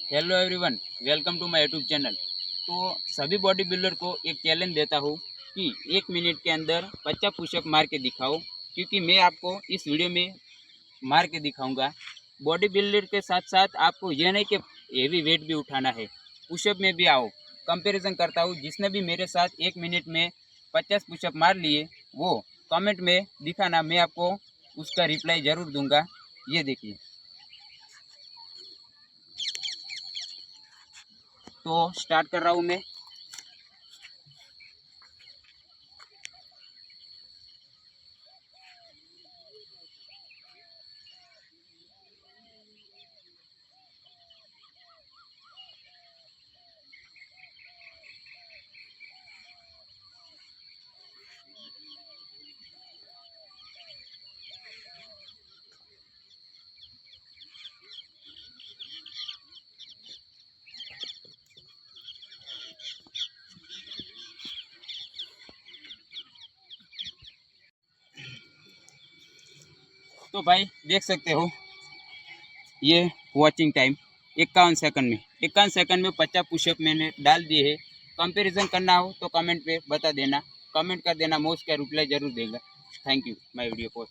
Hello everyone, welcome to my YouTube channel. तो सभी body builder को एक चैलेंज देता हूँ कि 1 मिनट के अंदर 50 पुशअप मार के दिखाओ, क्योंकि मैं आपको इस वीडियो में मार के दिखाऊंगा। बॉडी बिल्डर के साथ साथ आपको यह नहीं कि हेवी वेट भी उठाना है, पुशअप में भी आओ। कंपैरिजन करता हूँ, जिसने भी मेरे साथ 1 मिनट में 50 पुशअप मार लिए वो कमेंट में दिखाना, मैं आपको उसका रिप्लाई ज़रूर दूंगा। ये देखिए, तो स्टार्ट कर रहा हूँ मैं। तो भाई देख सकते हो, ये वॉचिंग टाइम 51 सेकंड में 50 पुशअप मैंने डाल दिए है। कंपैरिजन करना हो तो कमेंट पे बता देना, कमेंट कर देना, मैं उसका रिप्लाई जरूर देगा। थैंक यू माय वीडियो को।